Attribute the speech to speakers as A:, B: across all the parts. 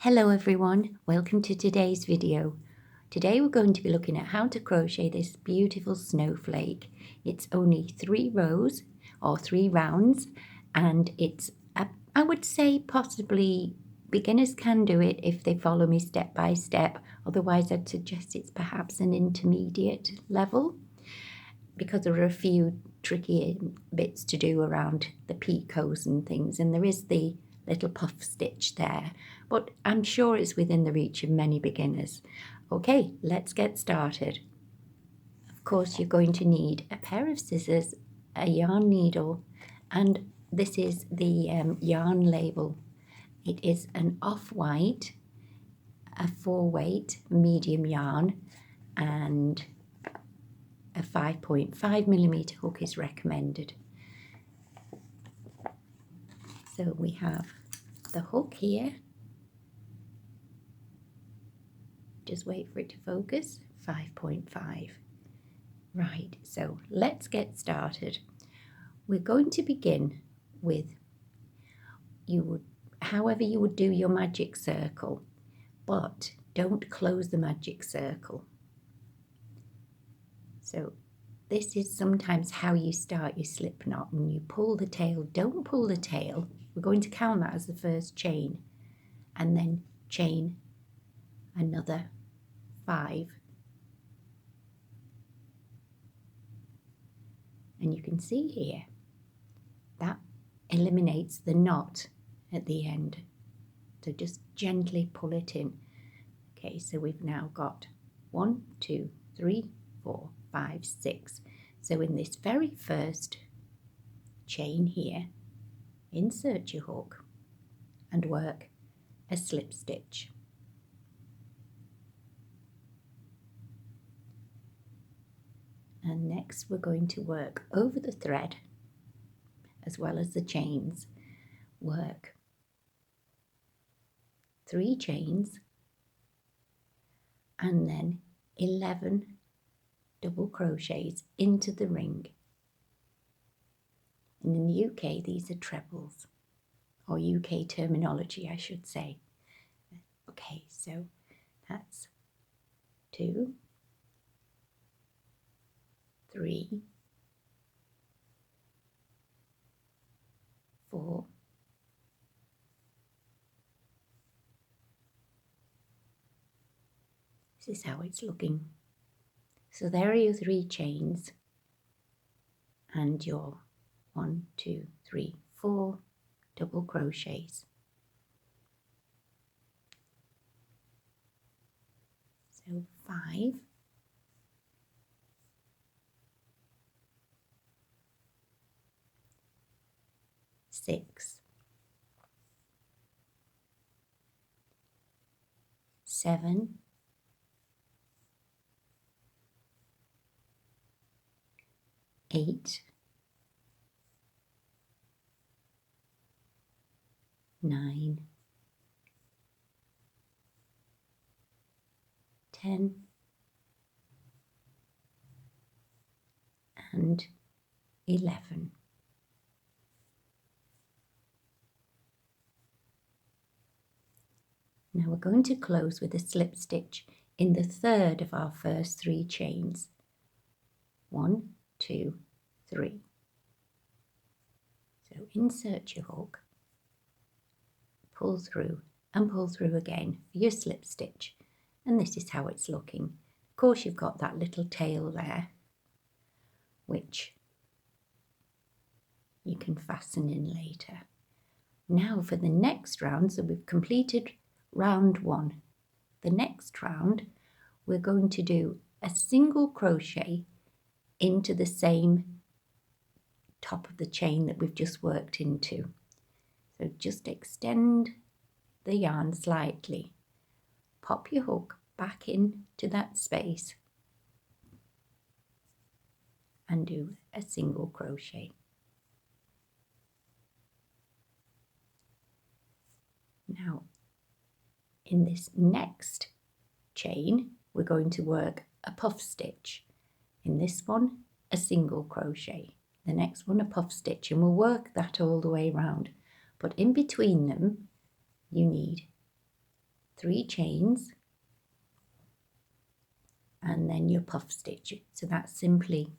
A: Hello everyone, welcome to today's video. Today we're going to be looking at how to crochet this beautiful snowflake. It's only 3 rows or 3 rounds, and it's, I would say possibly beginners can do it if they follow me step by step. Otherwise I'd suggest it's perhaps an intermediate level, because there are a few tricky bits to do around the picots and things, and there is the little puff stitch there, but I'm sure it's within the reach of many beginners. Okay, let's get started. Of course, you're going to need a pair of scissors, a yarn needle, and this is the yarn label. It is an off-white, a 4-weight medium yarn, and a 5.5mm hook is recommended. So we have the hook here. Just wait for it to focus. 5.5. Right, so let's get started. We're going to begin with however you would do your magic circle, but don't close the magic circle. So this is sometimes how you start your slip knot. When you pull the tail, don't pull the tail. We're going to count that as the first chain, and then chain another 5. And you can see here, that eliminates the knot at the end. So just gently pull it in. Okay, so we've now got 1, 2, 3, 4, 5, 6. So in this very first chain here, insert your hook and work a slip stitch. And next we're going to work over the thread as well as the chains. Work 3 chains and then 11 double crochets into the ring. And in the UK these are trebles, or UK terminology I should say. Okay, so that's 2, 3, 4, this is how it's looking. So there are your 3 chains and your 1, 2, 3, 4 double crochets. So 5, 6, 7, 8, 9, 10, and 11. Now we're going to close with a slip stitch in the third of our first 3 chains. 1, 2, 3. So insert your hook, pull through and pull through again for your slip stitch, and this is how it's looking. Of course you've got that little tail there which you can fasten in later. Now for the next round, so we've completed round 1. The next round we're going to do a single crochet into the same top of the chain that we've just worked into. So just extend the yarn slightly, pop your hook back into that space and do a single crochet. Now in this next chain we're going to work a puff stitch. In this one a single crochet, the next one a puff stitch, and we'll work that all the way around. But in between them you need 3 chains, and then your puff stitch. So that's simply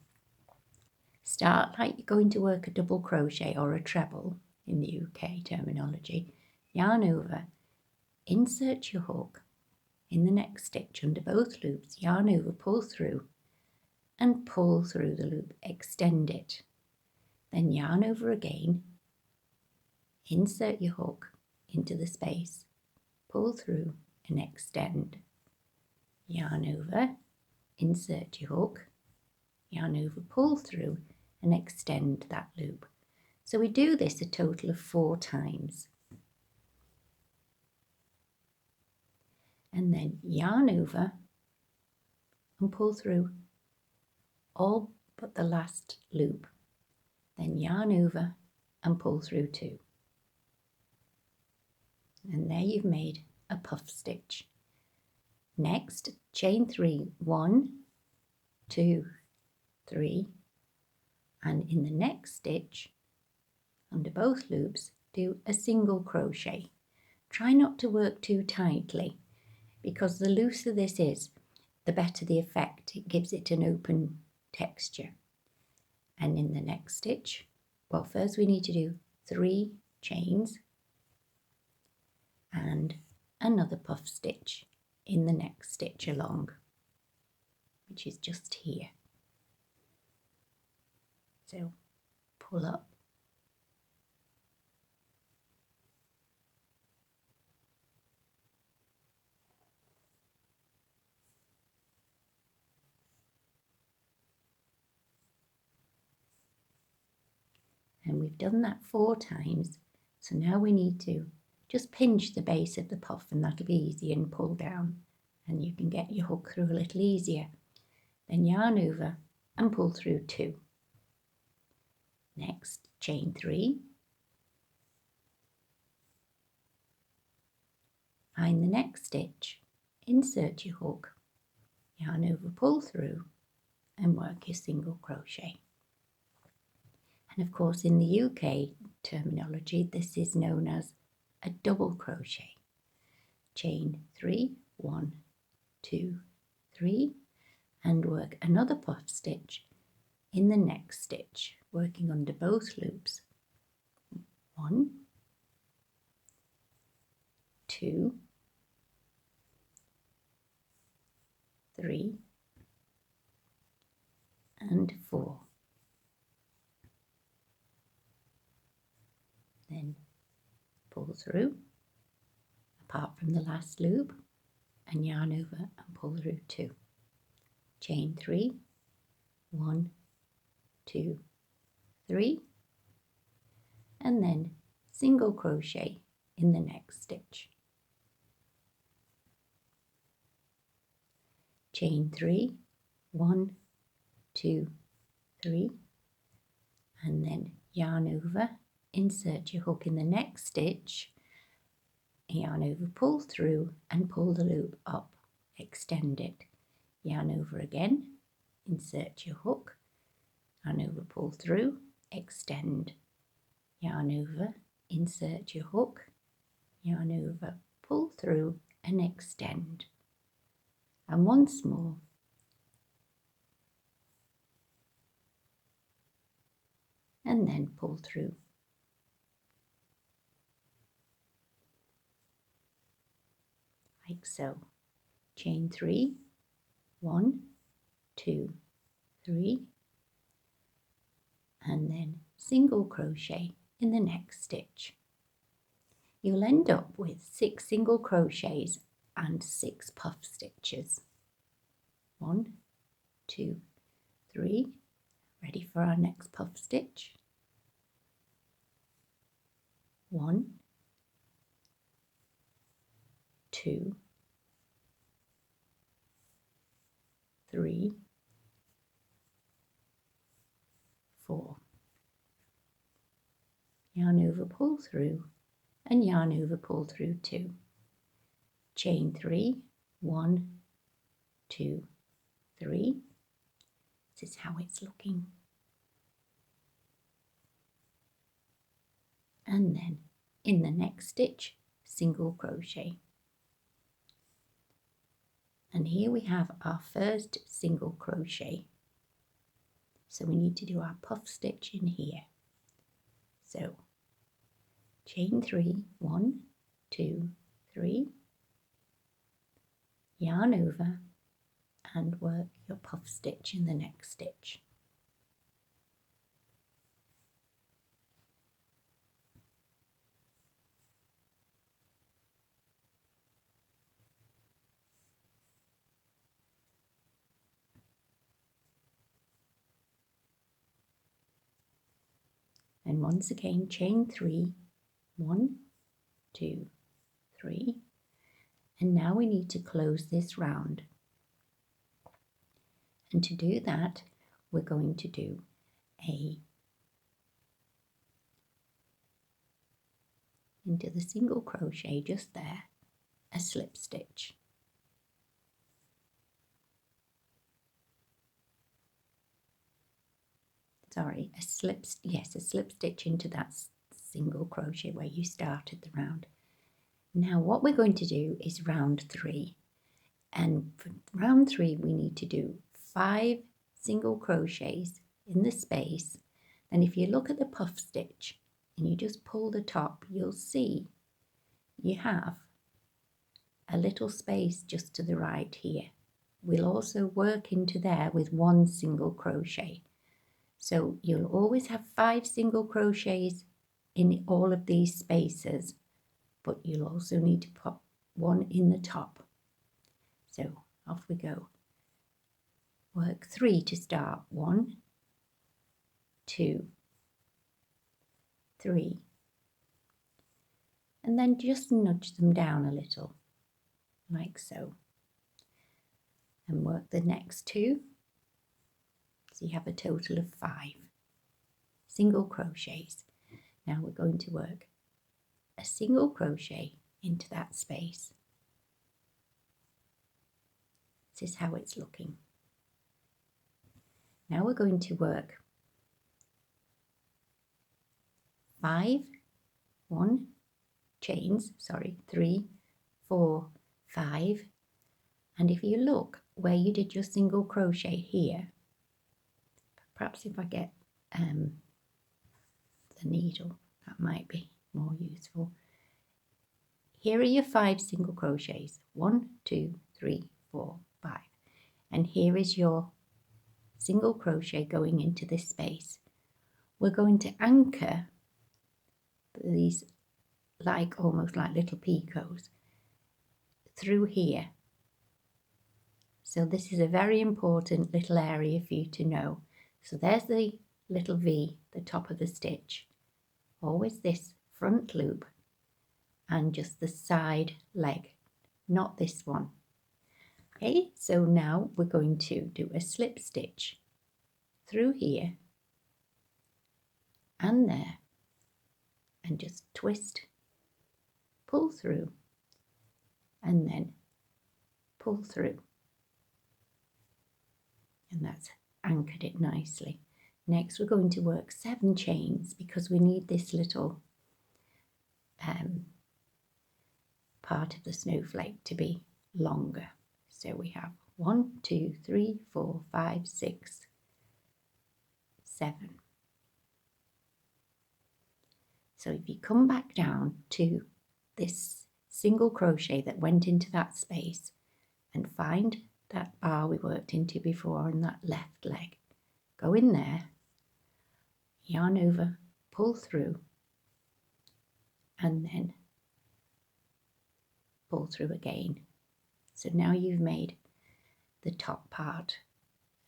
A: start like you're going to work a double crochet or a treble in the UK terminology. Yarn over, insert your hook in the next stitch under both loops, yarn over, pull through and pull through the loop, extend it. Then yarn over again, insert your hook into the space, pull through and extend. Yarn over, insert your hook, yarn over, pull through and extend that loop. So we do this a total of 4 times. And then yarn over and pull through all but the last loop. Then yarn over and pull through 2. And there you've made a puff stitch. Next, chain 3, 1, 2, 3, and in the next stitch, under both loops, do a single crochet. Try not to work too tightly, because the looser this is, the better the effect. It gives it an open texture. And in the next stitch, well, first we need to do 3 chains and another puff stitch in the next stitch along, which is just here. So pull up, and we've done that 4 times. So now we need to just pinch the base of the puff, and that'll be easy, and pull down, and you can get your hook through a little easier. Then yarn over and pull through 2. Next, chain 3. Find the next stitch, insert your hook, yarn over, pull through and work your single crochet. And of course in the UK terminology this is known as a double crochet. Chain 3, 1, 2, 3, and work another puff stitch in the next stitch, working under both loops. 1, 2, 3, and 4. Then pull through apart from the last loop and yarn over and pull through 2. Chain 3, 1, 2, 3, and then single crochet in the next stitch. Chain 3, 1, 2, 3, and then yarn over, insert your hook in the next stitch, yarn over, pull through and pull the loop up, extend it, yarn over again, insert your hook, yarn over, pull through, extend, yarn over, insert your hook, yarn over, pull through and extend. And once more. And then pull through. Like so. Chain 3, 1, 2, 3, and then single crochet in the next stitch. You'll end up with 6 single crochets and 6 puff stitches. 1, 2, 3, ready for our next puff stitch. 1, 2, 3, 4. Yarn over, pull through, and yarn over, pull through 2. Chain 3, 1, 2, 3. This is how it's looking. And then in the next stitch, single crochet. And here we have our first single crochet. So we need to do our puff stitch in here. So chain 3, 1, 2, 3, yarn over and work your puff stitch in the next stitch. And once again chain 3, 1, 2, 3, and now we need to close this round. And to do that, we're going to do into the single crochet just there, a slip stitch. Sorry, a slip stitch into that single crochet where you started the round. Now what we're going to do is round 3, and for round 3 we need to do 5 single crochets in the space. And if you look at the puff stitch and you just pull the top, you'll see you have a little space just to the right here. We'll also work into there with 1 single crochet. So you'll always have 5 single crochets in all of these spaces, but you'll also need to put 1 in the top. So off we go. Work 3 to start. 1, 2, 3. And then just nudge them down a little, like so. And work the next 2. So you have a total of 5 single crochets. Now we're going to work a single crochet into that space. This is how it's looking. Now we're going to work 3, 4, 5. And if you look where you did your single crochet here, perhaps if I get the needle, that might be more useful. Here are your 5 single crochets. 1, 2, 3, 4, 5. And here is your single crochet going into this space. We're going to anchor these almost like little picots through here. So this is a very important little area for you to know. So there's the little V, the top of the stitch. Always this front loop and just the side leg, not this one. Okay, so now we're going to do a slip stitch through here and there, and just twist, pull through, and then pull through. And that's anchored it nicely. Next we're going to work 7 chains because we need this little part of the snowflake to be longer. So we have 1, 2, 3, 4, 5, 6, 7. So if you come back down to this single crochet that went into that space and find that bar we worked into before in that left leg, go in there, yarn over, pull through, and then pull through again. So now you've made the top part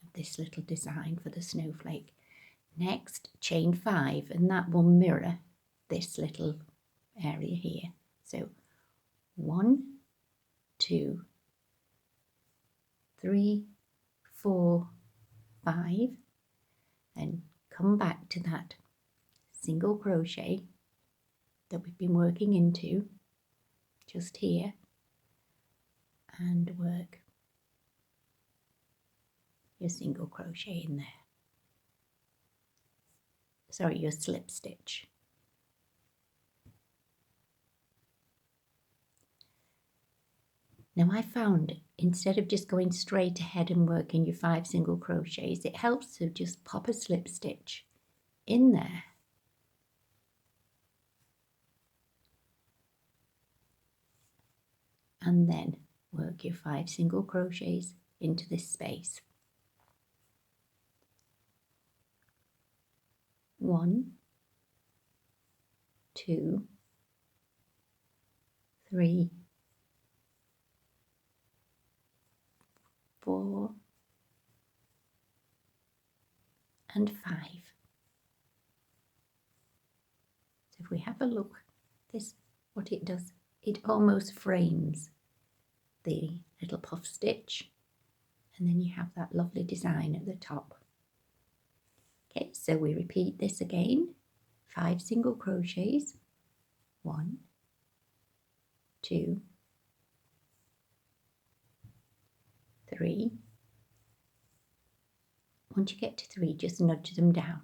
A: of this little design for the snowflake. Next, chain 5, and that will mirror this little area here. So 1, 2, 3, 4, 5, and come back to that single crochet that we've been working into just here, and work your single crochet in there. Sorry, your slip stitch. Now I found instead of just going straight ahead and working your 5 single crochets, it helps to just pop a slip stitch in there. And then work your 5 single crochets into this space. 1, 2, 3, 4, and 5. So if we have a look, this, what it does, it almost frames the little puff stitch, and then you have that lovely design at the top. Okay, so we repeat this again. 5 single crochets, 1, 2, 3. Once you get to 3, just nudge them down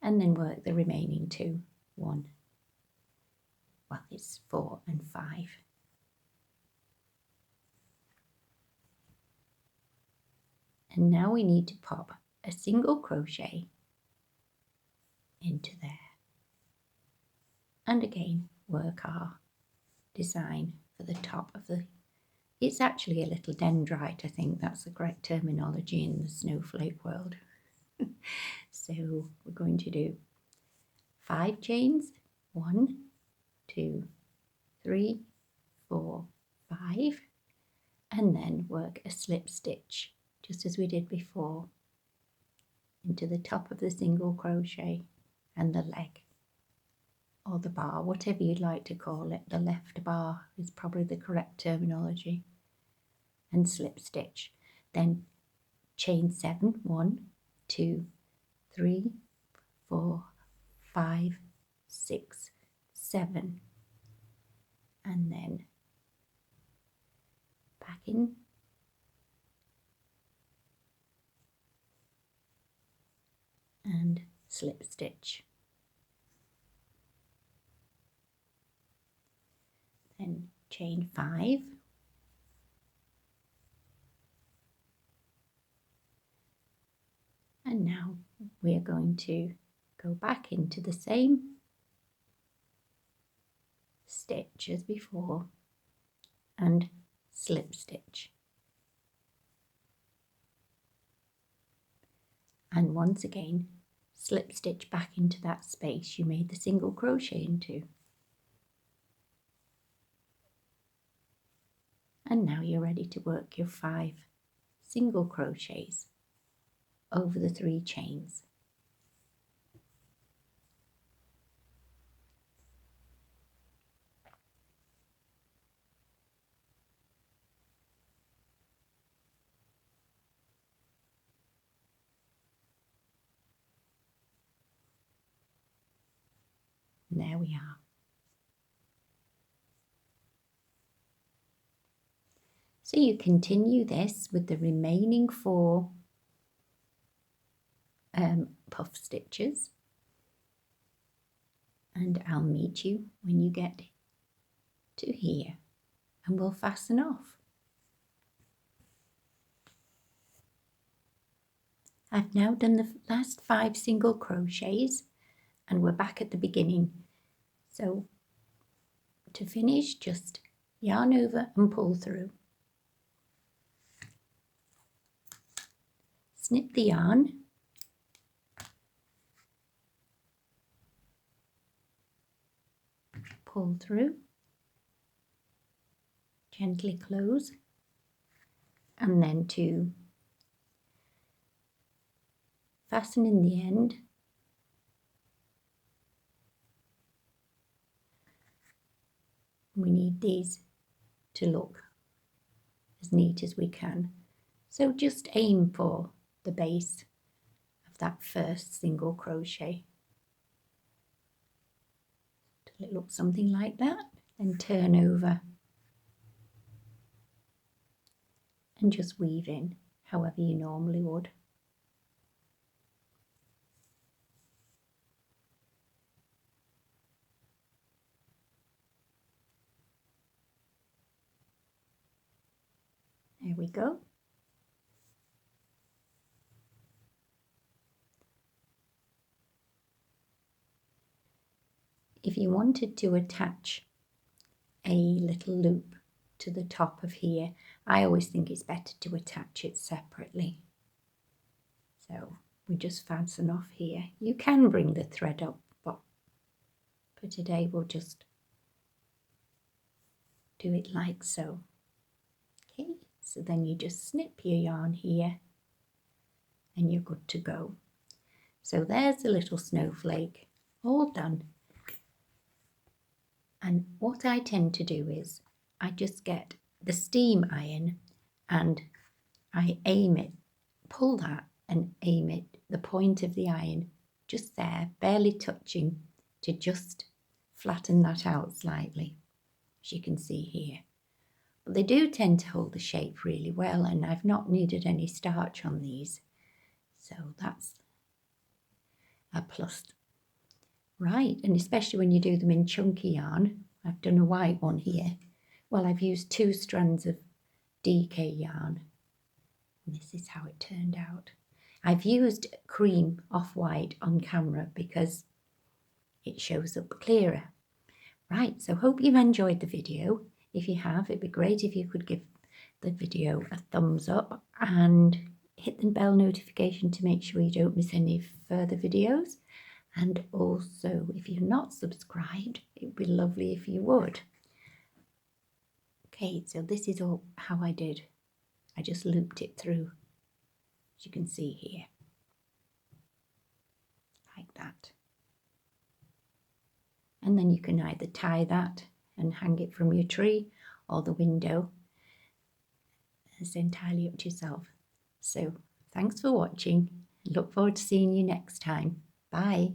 A: and then work the remaining 2. 1, well, it's 4 and 5. And now we need to pop a single crochet into there. And again, work our design for the top of the, it's actually a little dendrite, I think that's the correct terminology in the snowflake world. So we're going to do 5 chains, 1, 2, 3, 4, 5, and then work a slip stitch, just as we did before, into the top of the single crochet and the leg, or the bar, whatever you'd like to call it. The left bar is probably the correct terminology, and slip stitch. Then chain 7, 1, 2, 3, 4, 5, 6, 7, and then back in, and slip stitch. Then chain 5, and now we are going to go back into the same stitch as before and slip stitch. And once again, slip stitch back into that space you made the single crochet into. And now you're ready to work your 5 single crochets over the 3 chains. And there we are. So you continue this with the remaining 4 puff stitches, and I'll meet you when you get to here and we'll fasten off. I've now done the last 5 single crochets and we're back at the beginning. So to finish, just yarn over and pull through. Snip the yarn, pull through, gently close, and then to fasten in the end, we need these to look as neat as we can. So just aim for the base of that first single crochet till it looks something like that. Then turn over and just weave in however you normally would. There we go. If you wanted to attach a little loop to the top of here, I always think it's better to attach it separately. So we just fasten off here. You can bring the thread up, but for today we'll just do it like so. Okay, so then you just snip your yarn here and you're good to go. So there's the little snowflake, all done. And what I tend to do is I just get the steam iron and I aim it, pull that and aim it, the point of the iron just there, barely touching, to just flatten that out slightly, as you can see here. But they do tend to hold the shape really well, and I've not needed any starch on these, so that's a plus. Right, and especially when you do them in chunky yarn. I've done a white one here. Well, I've used 2 strands of DK yarn, and this is how it turned out. I've used cream off-white on camera because it shows up clearer. Right, so hope you've enjoyed the video. If you have, it'd be great if you could give the video a thumbs up and hit the bell notification to make sure you don't miss any further videos. And also, if you're not subscribed, it would be lovely if you would. Okay, so this is all how I did. I just looped it through, as you can see here, like that. And then you can either tie that and hang it from your tree or the window. It's entirely up to yourself. So thanks for watching. Look forward to seeing you next time. Bye.